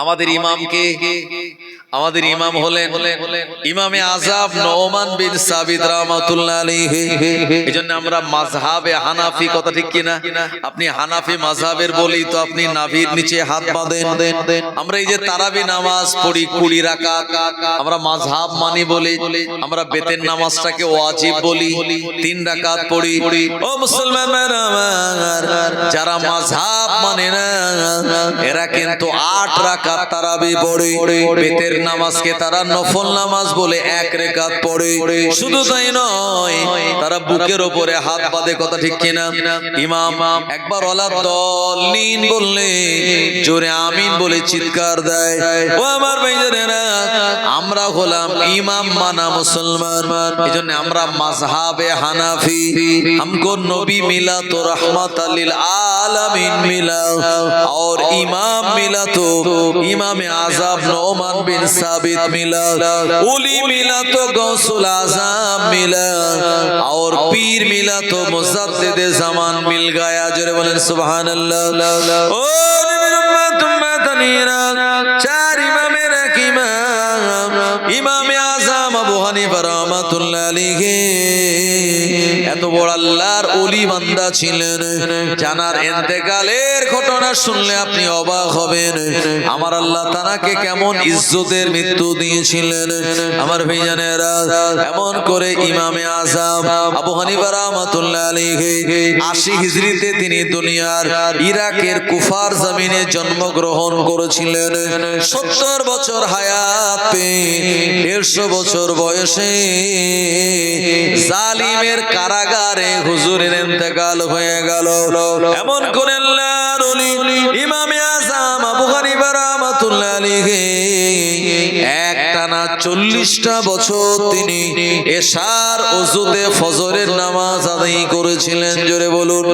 আমাদের ইমামকে, আমাদের ইমাম হলেন ইমামে আযম নোমান বিন সাবিত রাহমাতুল্লাহ আলাইহি। এজন্য আমরা মাযহাবে হানাফি, কথা ঠিক কিনা? আপনি হানাফি মাযহাবের বলি তো আপনি নাভির নিচে হাত বাঁধেন। আমরা এই যে তারাবি নামাজ পড়ি 20 রাকাত, আমরা মাযহাব মানি বলি। আমরা বেতের নামাজটাকে ওয়াজিব বলি, 3 রাকাত পড়ি। ও মুসলমানেরা আমার, যারা মাযহাব মানে না এরা কিন্তু 8 রাকাত তারাবি পড়ে। বেতের নামাজকে তারা নফল নামাজ বলে 1 রাকাত পড়ে। শুধু তাই নয়, তারা বুকের উপরে হাত বাঁধে, কথা ঠিক কিনা? ইমাম একবার ওয়ালা দলিন বললে জোরে আমিন বলে চিৎকার দেয়। ও আমার ভাইজানেরা, আমরা হলাম ইমাম মানা মুসলমান। এজন্য আমরা মাযহাবে হানাফি। हमको नबी मिला तो रहमत लिल आलमीन मिला, और इमाम मिला तो इमाम आज़म नोमान बिन साबित मिला, उली मिला तो गौसुल आज़म मिला, और पीर मिला तो मुजद्दिद ज़मान मिल गया। जोरे बोलें सुभान अल्लाह। ओ नबी उम्मत उम्मतनीरा, 4 इमामेर एक इमाम इमाम आज़म अबू हनीफा रहमतुल्लाह अलैहि এত বড় আল্লাহর ওলি বান্দা ছিলেন। জানার ইন্তেকালের ঘটনা শুনলে আপনি অবাক হবেন। আমার আল্লাহ তাআলাকে কেমন ইজ্জতের মৃত্যু দিয়েছিলেন। আমার ভাইজানেরা, এমন করে ইমামে আযম আবু হানিফা রাহমাতুল্লাহ আলাইহি 80 হিজরিতে তিনি দুনিয়ার ইরাকের কুফার জমিনে জন্মগ্রহণ করেছিলেন। 70 বছর হায়াত পেয়ে 150 বছর বয়সে জালিমের কারাগারে হুজুরের ইন্তেকাল হয়ে গেল। এমন করে আল্লাহর ওলি ইমামে আযম আবু হানিফা রাহমাতুল্লাহ আলাইহি একটানা 40টা বছর তিনি এশার ওযুতে ফজরের নামাজ আদায় করেছিলেন। জোরে বলুন,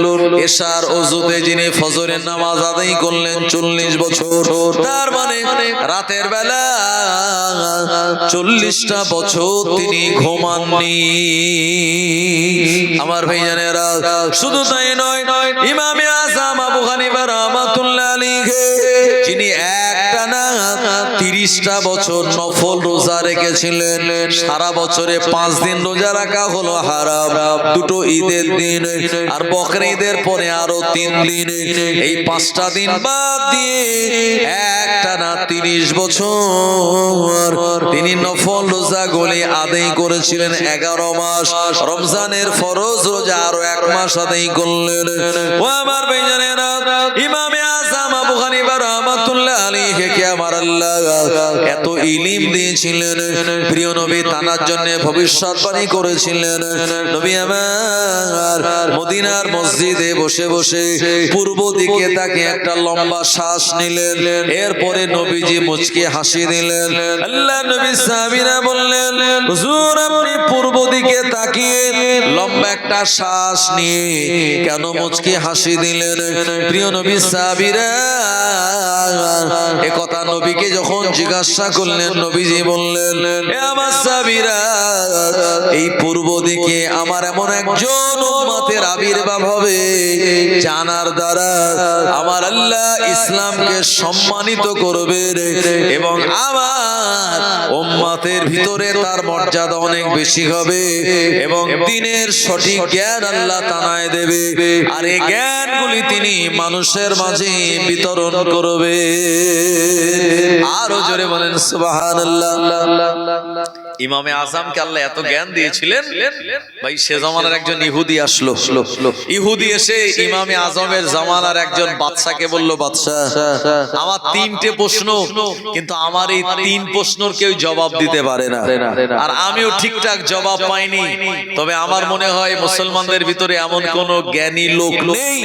এশার ওযুতে যিনি ফজরের নামাজ আদায় করলেন 40 বছর, তার মানে রাতের বেলা 40টা বছর তিনি ঘুমাননি। আমার ভাইজানেরা, শুধু তাই নয়, ইমামে আযম আবু হানিফা রাহমাতুল্লাহ আলাইহি যিনি একটানা 30টা বছর নফল রোজা রেখেছিলেন। সারা বছরে 5 দিন রোজা রাখা হলো হারাম, 2টো ঈদের দিন আর বকরা ঈদের পরে আরো 3 দিন। এই 5টা দিন বাদ দিয়ে একটানা 30 বছর তিনি নফল রোজা গুলি আদায় করেছিলেন। 11 মাস রমজানের ফরজ রোজা আরো 1 মাস আদায় করলেন। ও আমার ভাইজানেরা, ইমামে আযম আবু হানিফা রাহমাতুল্লাহ আলাইহি কে আমার আল্লাহ এত ইলম দিয়েছিলেন। প্রিয় নবী তানার জন্য ভবিষ্যৎবাণী করেছিলেন। নবী আমার মদিনার মসজিদে বসে বসে পূর্ব দিকে তাকে একটা লম্বা শ্বাস নিলেন। এরপরে নবীজি মুচকি হাসি দিলেন। আল্লাহ নবী সাহাবীরা বললেন, হুজুর আপনি পূর্ব দিকে তাকিয়ে লম্বা একটা শ্বাস নিয়ে কেন মুচকি হাসি দিলেন? প্রিয় নবী সাহাবীরা এ কথা নবীকে যখন জিজ্ঞাসা করলেন, নবীজি বললেন, হে আমার সাহাবীরা, এই পূর্ব দিকে আমার এমন একজন উম্মতের আবির্ভাব হবে জানার দ্বারা আমার আল্লাহ ইসলামকে সম্মানিত করবে এবং আমার উম্মতের ভিতরে তার মর্যাদা অনেক বেশি হবে এবং দ্বীনের সঠিক জ্ঞান আল্লাহ তাআলা দেবে। আর এই জ্ঞানগুলি তিনি মানুষের মাঝে বিতরণ করবে। আরো জোরে বলেন সুবহানাল্লাহ। ইমামে আযমকে আল্লাহ এত জ্ঞান দিয়েছিলেন। ভাই সে জামানার একজন ইহুদি আসলো। ইহুদি এসে ইমামে আযমের জামানার একজন বাদশাকে বলল, বাদশা আমার 3টে প্রশ্ন, কিন্তু আমার এই 3 প্রশ্নের কেউ জবাব দিতে পারে না, আর আমিও ঠিকঠাক জবাব পাইনি। তবে আমার মনে হয় মুসলমানদের ভিতরে এমন কোন জ্ঞানী লোক নেই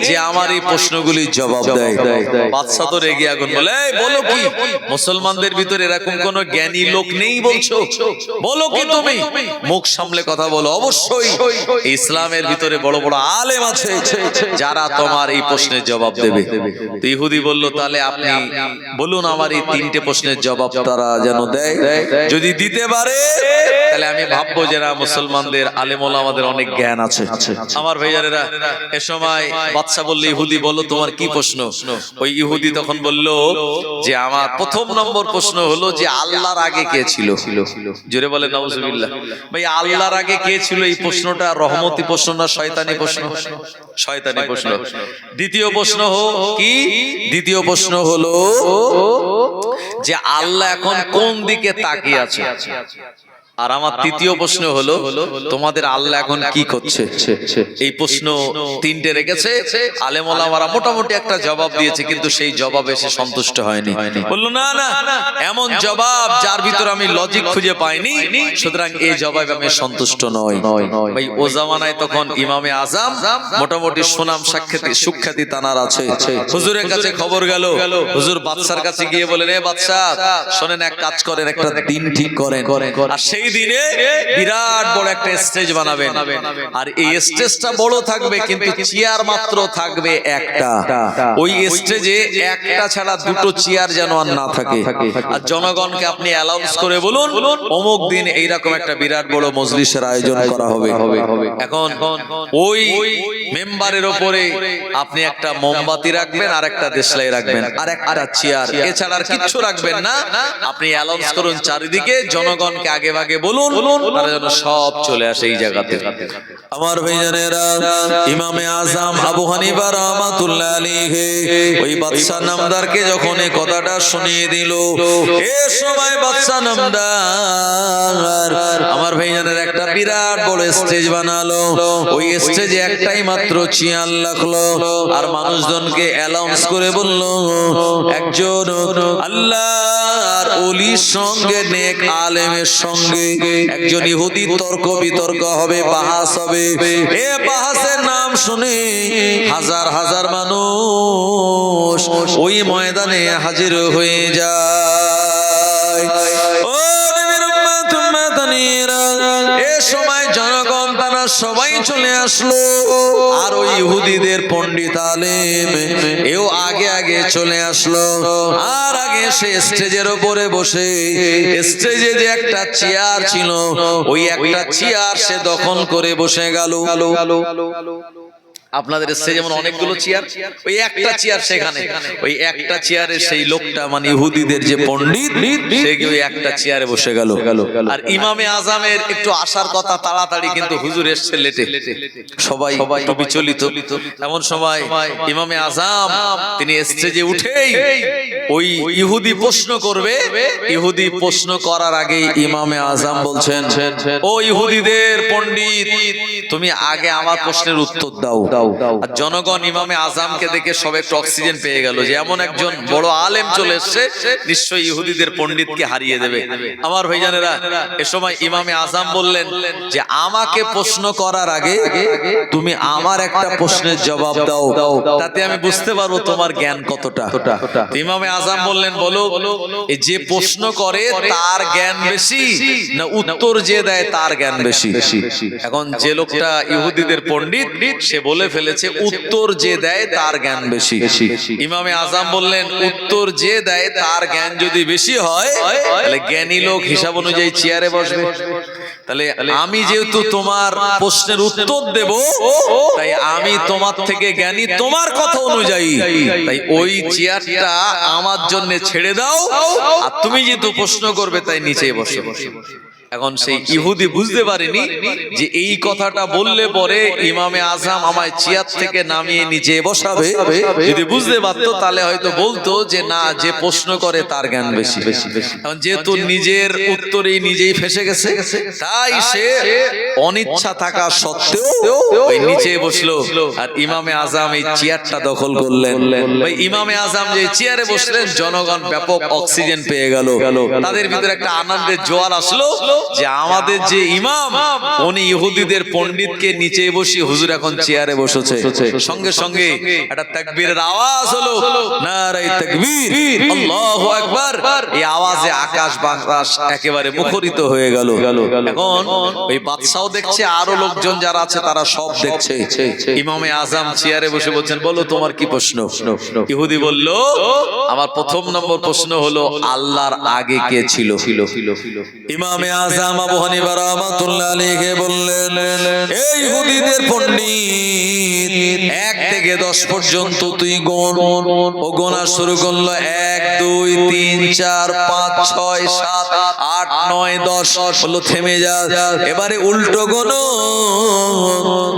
যে আমার এই প্রশ্নগুলির জবাব দেয়। বাদশা তো রেগে আগুন বলে, বলো কি মুসলমানদের ভিতরে এরকম কোন জ্ঞানী লোক নেই বলছো? বলো কি তুমি? মুখ সামলে কথা বলো। অবশ্যই ইসলামের ভিতরে বড় বড় আলেম আছে যারা তোমার এই প্রশ্নের জবাব দেবে। তো ইহুদি বলল, তাহলে আপনি বলুন আমার এই তিনটে প্রশ্নের জবাব তারা যেন দেয়। যদি দিতে পারে তাহলে আমি ভাববো যে না, মুসলমানদের আলেম ওলামাদের অনেক জ্ঞান আছে। আমার ভাইয়ারেরা, এ সময় বাদশা বলল, ইহুদি বলো তোমার কি প্রশ্ন? ওই ইহুদি তখন বলল যে আমার প্রথম নম্বর প্রশ্ন হলো যে আল্লাহর আগে কে ছিল? জোরে বলে নাউজুবিল্লাহ। ভাই, আল্লাহর আগে কে ছিল? এই প্রশ্নটা রহমতি প্রশ্ন না শয়তানি প্রশ্ন? শয়তানি প্রশ্ন। দ্বিতীয় প্রশ্ন কি? দ্বিতীয় প্রশ্ন হলো যে আল্লাহ এখন কোন দিকে তাকিয়ে আছে? আর আমার তৃতীয় প্রশ্ন হলো তোমাদের আল্লাহ এখন কি করছে? এই প্রশ্ন তিনটে রেখেছে। আলেম ওলামারা মোটামুটি একটা জবাব দিয়েছে, কিন্তু সেই জবাবে সে সন্তুষ্ট হয়নি। বললো না না, এমন জবাব যার ভিতরে আমি লজিক খুঁজে পাইনি, সুতরাং এই জবাবে আমি সন্তুষ্ট নই। ভাই, ও জামানায় তখন ইমামে আজম মোটামুটি সুনাম সুখ্যাতি তানার আছে। হুজুরের কাছে খবর গেল, হুজুর বাদশার কাছে গিয়ে বলেন, এ বাদশা শোনেন, এক কাজ করেন, একটা দিন ঠিক করেন, আর সেই দিনে বিরাট বড় একটা স্টেজ বানাবেন। আর এই স্টেজটা বড় থাকবে, কিন্তু চেয়ার মাত্র থাকবে একটা। ওই স্টেজে একটা ছাড়া দুটো চেয়ার যেন আর না থাকে। আর জনগণকে আপনি অ্যালাউন্স করে বলুন অমুক দিন এইরকম একটা বিরাট বড় মজলিসের আয়োজন করা হবে। এখন ওই মেম্বারের উপরে আপনি একটা মোমবাতি রাখবেন, আর একটা দেশলাই রাখবেন, আর একটা চেয়ার, এছাড়া আর কিচ্ছু রাখবেন না। আপনি অ্যালাউন্স করুন চারিদিকে, জনগণকে আগে ভাগে বলুন, তারা যেন সব চলে আসে এই জায়গাতে। আমার ভাইজানেরা, ইমামে আজম আবু হানিফা রাহমাতুল্লাহ আলাইহি ওই বাদশা নামদারকে যখন এই কথাটা শুনিয়ে দিল, এই সময় বাদশা নামদার আমার ভাইজানের একটা বিরাট বড় স্টেজ বানালো। ওই স্টেজে একটাই মাত্র চেয়ার রাখলো, আর মানুষজনকে অ্যালাউন্স করে বলল, একজন আল্লাহর ওলির সঙ্গে, নেক আলেমের সঙ্গে একজন ইহুদি তর্ক বিতর্ক হবে, বাহাস হবে। এ বাহাসের নাম শুনে হাজার হাজার মানুষ ওই ময়দানে হাজির হয়ে যায়। ও নবীর উম্মত উম্মতানিরা, এ সময় জনগণ তারা সবাই চলে আসলো, আর ওই ইহুদিদের পণ্ডিত আলেম এও আগে আগে চলে আসলো। আর আগে সে স্টেজের উপরে বসে, স্টেজে যে একটা চেয়ার ছিল, ওই একটা চেয়ার সে দখল করে বসে গেল। আপনাদের স্টেজে যেমন অনেকগুলো চেয়ার, ওই একটা চেয়ার সেখানে, ওই একটা চেয়ারে সেই লোকটা মানে ইহুদিদের যে পণ্ডিত, সে ওই একটা চেয়ারে বসে গেল। আর ইমামে আজমের একটু আসার কথা তাড়াতাড়ি, কিন্তু হুজুর এসছে লেটে, সবাই একটু বিচলিত। এমন সময় ইমামে আজম তিনি স্টেজে উঠেই ওই ইহুদি প্রশ্ন করবে। ইহুদি প্রশ্ন করার আগে ইমামে আজম বলছেন, ও ইহুদিদের পণ্ডিত, তুমি আগে আমার প্রশ্নের উত্তর দাও। আর জনগণ ইমামে আজমকে দেখে সব একটু অক্সিজেন পেয়ে গেল যে এমন একজন বড় আলেম চলে এসেছে, নিশ্চয়ই ইহুদিদের পণ্ডিতকে হারিয়ে দেবে। আমার ভাইজানেরা, এ সময় ইমামে আজম বললেন যে আমাকে প্রশ্ন করার আগে তুমি আমার একটা প্রশ্নের জবাব দাও, তাতে আমি বুঝতে পারবো তোমার জ্ঞান কতটা। ইমামে আজম বললেন, বলো, যে প্রশ্ন করে তার জ্ঞান বেশি না উত্তর যে দেয় তার জ্ঞান বেশি? এখন যে লোকটা ইহুদিদের পণ্ডিত, সে বলে ফেলেছে উত্তর যে দেয় তার জ্ঞান বেশি। ইমামে আজম বললেন, উত্তর যে দেয় তার জ্ঞান যদি বেশি হয়, তাহলে জ্ঞানী লোক হিসাব অনুযায়ী চেয়ারে বসবে। তাহলে আমি যেহেতু তোমার প্রশ্নের উত্তর দেব, তাই আমি তোমার থেকে জ্ঞানী তোমার কথা অনুযায়ী, তাই ওই চেয়ারটা আমার জন্য ছেড়ে দাও, আর তুমি যেহেতু প্রশ্ন করবে তাই নিচে বসে। এখন সেই ইহুদি বুঝতে পারেনি যে এই কথাটা বললে পরে ইমামে আজম আমায় চেয়ার থেকে নামিয়ে নিচে বসাবে। যদি বুঝতে পারতো তাহলে হয়তো বলতো যে না, যে প্রশ্ন করে তার জ্ঞান বেশি। এখন যেহেতু নিজের উত্তরেই নিজেই ফেসে গেছে, তাই সে অনিচ্ছা থাকা সত্ত্বেও ওই নিচে বসলো, আর ইমামে আজম এই চেয়ারটা দখল করলেন। ভাই, ইমামে আজম যে চেয়ারে বসলেন, জনগণ ব্যাপক অক্সিজেন পেয়ে গেল, তাদের ভিতরে একটা আনন্দের জোয়ার আসলো। যে আমাদের যে ইমাম উনি ইহুদিদের পণ্ডিতকে নিচে বসে, হুজুর এখন চেয়ারে বসেছে, সঙ্গে সঙ্গে একটা তাকবীরের আওয়াজ হলো, নারে তাকবীর, আল্লাহু আকবার। এই আওয়াজে আকাশ বাতাস একেবারে মুখরিত হয়ে গেল। এখন ওই বাদশাও দেখছে, আরো লোকজন যারা আছে তারা সব দেখছে। ইমামে আজম চেয়ারে বসে বলছেন, বলো তোমার কি প্রশ্ন? ইহুদি বলল, আমার প্রথম নম্বর প্রশ্ন হলো আল্লাহর আগে কে ছিল? ইমামে আজম আবু হানিফা রাহমাতুল্লাহ আলাইহি বললেন, এই ইহুদিদের পণ্ডিত 1 থেকে 10 পর্যন্ত তুই গুণ। ও গোনা শুরু করলো, 1 2 3 4 5 6 7 8 9 10। বললো থেমে যা, এবারে উল্টো গোনো।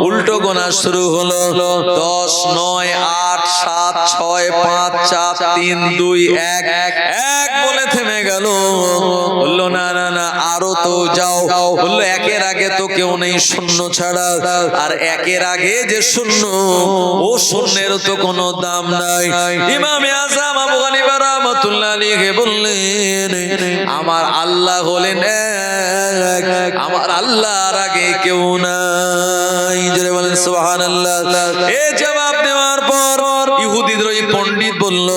উল্টো গোনা শুরু হলো, 10 9 8 7 6 5 4 3 2 1 1 বলে থেমে গেল। বললো না না না, আরো তো যাও। বললো 1 এর আগে তো কেউ নেই, শূন্য ছাড়া। আর 1 এর আগে যে শূন্য, ও শূন্যের তো কোনো দাম নাই। ইমামে আজম আবু হানিফা রাহমাতুল্লাহ আলাইহি বললেন, আমার আল্লাহ হলেন এক, আমার আল্লাহর আগে কেউ নাই। জোরে বলেন সুবহানাল্লাহ। এই জবাব দেওয়ার পর ইহুদিদের ওই পণ্ডিত বলল,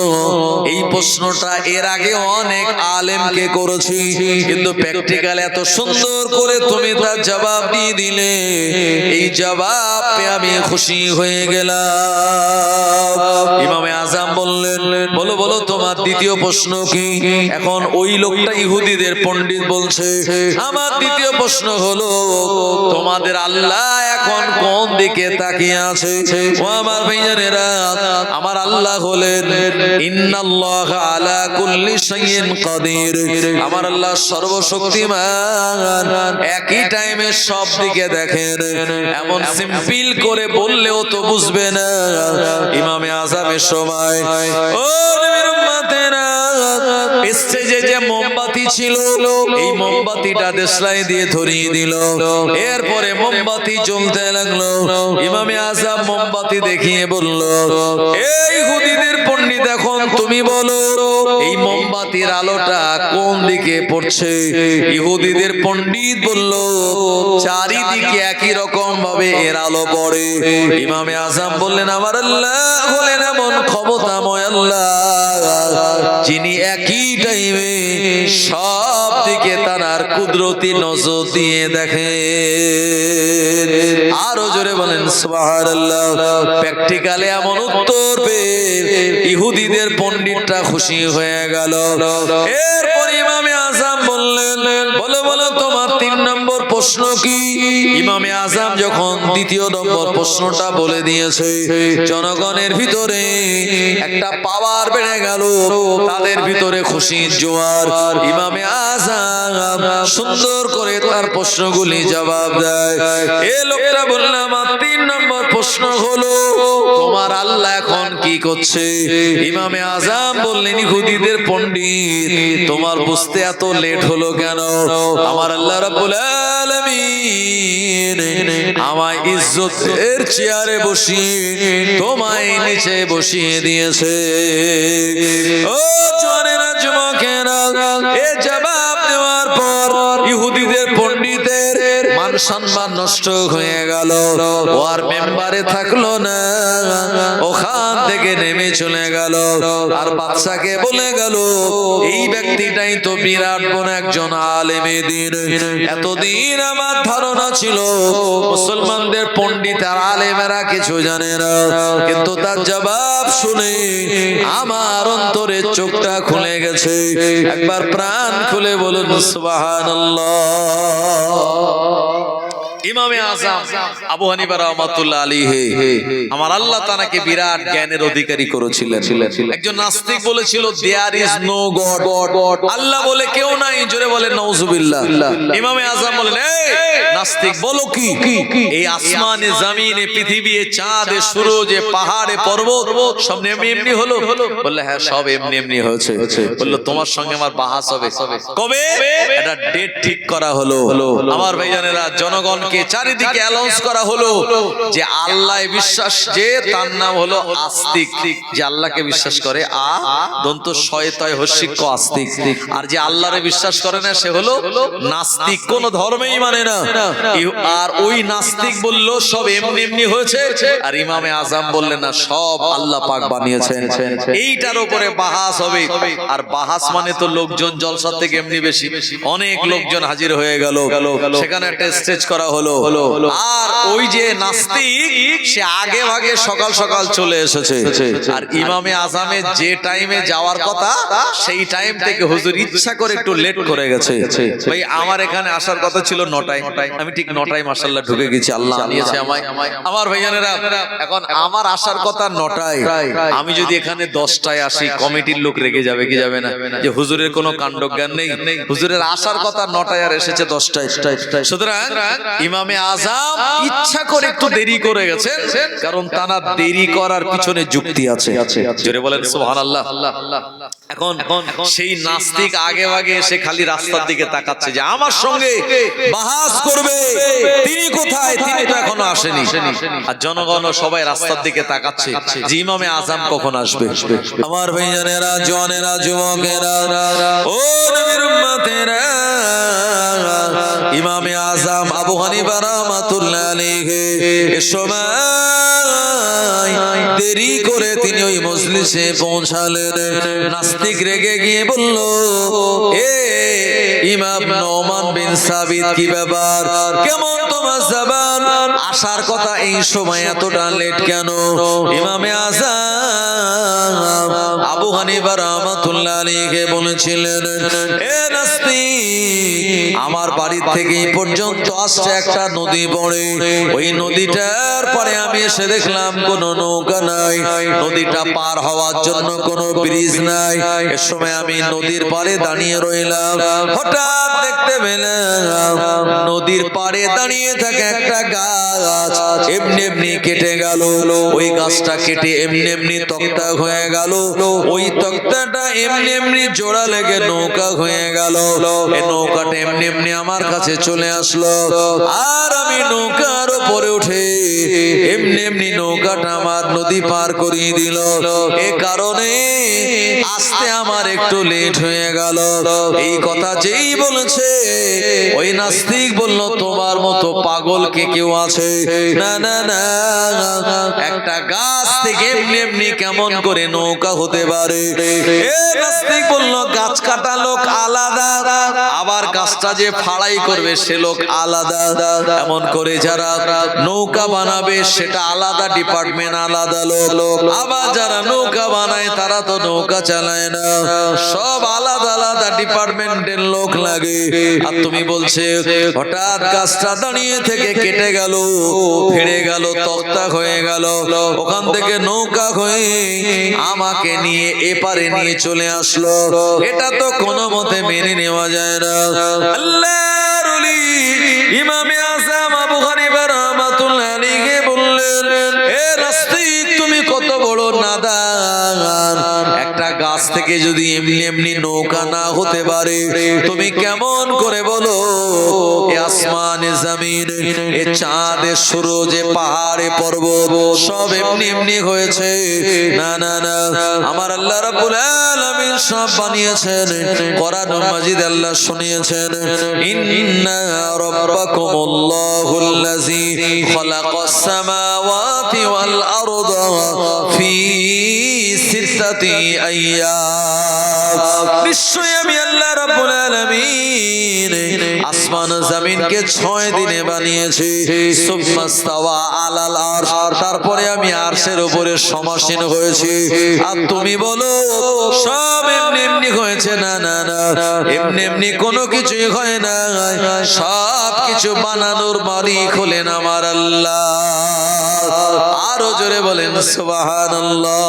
এই প্রশ্নটা এর আগে অনেক আলেমকে করেছি, কিন্তু প্র্যাকটিক্যাল এত সুন্দর করে তুমি তার জবাব দিয়ে দিলে, এই জবাব পেয়ে আমি খুশি হয়ে গেলাম। ইমামে আজম বললেন, বলো বলো তোমার দ্বিতীয় প্রশ্ন কি? এখন ওই লোকটা ইহুদিদের পণ্ডিত বলছে, আমার দ্বিতীয় প্রশ্ন হলো, তোমাদের আল্লাহ এখন কোন দিকে তাকিয়ে আছে? ও আমার ভাইজানেরা, আমার আল্লাহ হলেন ইন্নাল্লাহ আলা কুল্লি শাইইন কাদির। আমার আল্লাহ সর্বশক্তিমান, একই টাইমে সব দিকে দেখেন। এমন সিম্পল করে বললেও তো বুঝবে না। ইমামে আজমের সময় ও নবীর উম্মতেরা, স্টেজে যে মোমবাতি ছিল, এই মোমবাতিটা দেশলাই দিয়ে ধরিয়ে দিল। এরপরে মোমবাতি জ্বলতে লাগলো। ইমামে আজম মোমবাতি দেখিয়ে বলল, এই ইহুদিদের পণ্ডিত, এখন তুমি বলো এই মোমবাতির আলোটা কোন দিকে পড়ছে? ইহুদিদের পণ্ডিত বলল, চারিদিকে একই রকম ভাবে এর আলো পড়ে। ইমামে আজম বললেন, আমার আল্লাহ হলেন এমন ক্ষমতাময় আল্লাহ, যিনি একই টাইমে সব দিকে তার কুদরতি নজর দিয়ে দেখে। আরো জোরে বলেন সুবহানাল্লাহ। প্র্যাকটিক্যালে এমন উত্তর পেয়ে ইহুদিদের পণ্ডিতটা খুশি হয়ে গেল। এরপর ইমামে আজম বললেন, বলো বলো তোমার 3 নম্বর প্রশ্ন কি? ইমামে আজম যখন দ্বিতীয় নম্বর প্রশ্নটা বলে দিয়েছে, জনগণের ভিতরে একটা পাওয়ার বেড়ে গেল, তাদের ভিতরে খুশির জোয়ার। ইমামে আজম সুন্দর করে তার প্রশ্নগুলি জবাব দেয়। এই লোকটা বললাম, আমার 3 নম্বর প্রশ্ন হলো, তোমার আল্লাহ এখন কি করছে? ইমামে আজম বললেন, ইহুদিদের পণ্ডিত, তোমার বুঝতে এত লেট হলো কেন? আমার আল্লাহ রাব্বুল আলামিন আমায় ইজ্জতের চেয়ারে বসিয়ে তোমায় নিচে বসিয়ে দিয়েছে। ও জওয়ানেরা, যুবকেরা, এ জবাব দেওয়ার পর ইহুদিদের পণ্ডিতের মান সম্মান নষ্ট হয়ে গেল। ও আর মেম্বারে থাকলো না, ওখান থেকে নেমে চলে গেল। আর বাদশাকে বলে গেল, এই ব্যক্তিটাই তো বিরাট বড় একজন আলেমে দ্বীন। এতদিন আমার ধারণা ছিল মুসলমানদের পণ্ডিত আর আলেমেরা কিছু জানে না, কিন্তু তার জবাব শুনে আমার অন্তরের চোখটা খুলে গেছে। একবার প্রাণ খুলে বলুন সুবহানাল্লাহ। ইমামে আজম আবু হানিফা রাহমাতুল্লাহ আলাইহি, আমার আল্লাহ তাকে বিরাট জ্ঞানের অধিকারী করেছিলেন। একজন নাস্তিক বলেছিল, দেয়ার ইজ নো গড, আল্লাহ বলে কেউ নাই। জোরে বলেন নাউজুবিল্লাহ। ইমামে আজম বলেন, এই নাস্তিক, বলো কি? এই আসমানে, জমিনে, পৃথিবী, চাঁদে, সূর্যে, পাহাড়ে, পর্বত সব এমনি এমনি হলো? বললে হ্যাঁ, সব এমনি এমনি হয়েছে। বললো তোমার সঙ্গে আমার বাহাস হবে। কবে? এটা ডেট ঠিক করা হলো। আমার ভাইজানেরা, জনগণ জনগণকে চারিদিকে অ্যানাউন্স করা হলো যে আল্লাহ বিশ্বাস, যে তার নাম হলো আস্তিক, যে আল্লাহকে বিশ্বাস করে দন্ত শয়তয় হস্যিক আস্তিক, আর যে আল্লাহরে বিশ্বাস করে না সে হলো নাস্তিক, কোন ধর্মেই মানে না। আর ওই নাস্তিক বলল সব এমনি এমনি হয়েছে, আর ইমামে আজম বললেন না, সব আল্লাহ পাক বানিয়েছেন। এইটার উপরে বাহাস হবে, আর বাহাস মানে তো লোকজন জলসা থেকে এমনি বেশি, অনেক লোকজন হাজির হয়ে গেল, সেখানে একটা স্টেজ করা হলো। আর ওই যে নাস্তিক সে আগে ভাগে সকাল সকাল চলে এসেছে, আর ইমামে আজমের যে টাইমে যাওয়ার কথা সেই টাইম থেকে হুজুর ইচ্ছা করে একটু লেট করে গেছে। ভাই আমার এখানে আসার কথা ছিল 9টায়, আমি ঠিক 9টায় মাশাআল্লাহ ঢুকে গেছি, আল্লাহ আনিয়েছে আমায়। আমার ভাইজানেরা এখন আমার আসার কথা 9টায়, আমি যদি এখানে 10টায় আসি কমিটির লোক রেগে যাবে কি যাবে না, যে হুজুরের কোনো কাণ্ডজ্ঞান নেই, হুজুরের আসার কথা 9টায় আর এসেছে 10টায়। সুতরাং ইমামে আজম ইচ্ছা করে একটু দেরি করে গেছেন, কারণ তারা দেরি করার পিছনে যুক্তি আছে। জোরে বলেন সুবহানাল্লাহ। এখন সেই নাস্তিক আগে ভাগে এসে খালি রাস্তার দিকে তাকাচ্ছে যে আমার সঙ্গে বাহাস করবে, তিনি কোথায়, তিনি তো এখনো আসেনি। আর জনগণ সবাই রাস্তার দিকে তাকাচ্ছে যে ইমামে আজম কখন আসবে। আমার ভাইজানেরা, জওয়ানেরা, যুবকেরা, ও নবীর উম্মতেরা, ইমামে আজম আবু হানিফা রাহমাতুল্লাহ আলাইহি সময় দেরি করে তিনি ওই মজলিসে পৌঁছালেন। নাস্তিক রেগে গিয়ে বলল, এ ইমাম নোমান বিন সাবিত, কি ব্যাপার, কেমন তোমার জবান, আসার কথা এই সময় এতটা লেট কেন? ইমামে আজম আবু হানিফা রাহমাতুল্লাহ আলাইহি বলেছিলেন, এ নাস্তিক, আমার বাড়ি থেকে এই পর্যন্ত আসছে একটা নদী পড়ে, ওই নদীটার পরে আমি এসে দেখলাম কোন নৌকা নাই, নদীটা পার হওয়ার জন্য কোনো ব্রিজ নাই। এর সময় আমি নদীর পাড়ে দাঁড়িয়ে রইলাম, হঠাৎ দেখতে পেলাম নদীর পাড়ে দাঁড়িয়ে থাকে একটা গাছ, এমনি এমনি কেটে গেল, ওই গাছটা কেটে এমনি এমনি তক্তা হয়ে গেল, ওই তক্তাটা এমনি এমনি জোড়া লেগে নৌকা হয়ে গেল, এই নৌকাটা এমনি এমনি আমার কাছে চলে আসলো, আর আমি নৌকার উপরে উঠে এমনি এমনি নৌকাটা আমার নদী পার করিয়ে দিল। এ কারণে আসতে আমার একটু লেট হয়ে গেল। এই কথা যেই বলেছে, ওই নাস্তিক বলল, তোমার মতো পাগল কে কেউ আছে? না না না, একটা গাছ থেকে এমনি এমনি কেমন করে নৌকা হতে পারে? এ নাস্তিক বলল, গাছ কাটা লোক আলাদা, আবার গাছটা যে ফাড়াই করবে সে লোক আলাদা, এমন করে যারা নৌকা বানাবে সেটা আলাদা ডিপার্টমেন্ট, আলাদা লোক, আবার যারা নৌকা বানায় তারা তো নৌকা চালায় না, সব আলাদা আলাদা ডিপার্টমেন্টের লোক লাগে। আর তুমি বলছে হঠাৎ গাছটা দাঁড়িয়ে থেকে কেটে গেল, ফেড়ে গেল, তক্তা হয়ে গেল, ওখান থেকে নৌকা হয়ে আমাকে নিয়ে এপারে নিয়ে চলে আসলো, এটা তো কোনো মতে মেনে নেওয়া যায় না। আল্লাহর ওলি ইমামে আজম আবু হানিফা রাহমাতুল্লাহ আলাইহি বললেন, এ নাস্তিক, তুমি কত বড় নাদান, একটা গাছ থেকে যদি এমনি এমনি নৌকা না হতে পারে, তুমি কেমন করে বলো এ আসমানে জমিন, এ চাঁদে সূরজ, পাহাড়ে পর্বত সব এমনি এমনি হয়েছে? না না না, আমার আল্লাহ রাব্বুল আলামিন সব বানিয়েছেন। কোরআন মাজিদ আল্লাহ শুনিয়েছেন, ইন্না রাব্বাকুমুল্লাহুল্লাযী খালাকাস সামাওয়াতি ওয়াল আরদা ফি সিত্তাতি আইয়াম, নিশ্চয়ই আমি আল্লাহ রাব্বুল আলামিন আসমান জমিনকে 6 দিনে বানিয়েছি। সুম্মাস্তাওয়া আলাল আরশ, তারপরে আমি আরশের উপরে সমাসীন হয়েছি। আর তুমি বলো সব এমনি এমনি হয়েছে? না না না, এমনি এমনি কোনো কিছুই হয় না, সব কিছু বানানোর মালিক হলেন আমার আল্লাহ। আরো জোরে বলেন সুবহানাল্লাহ।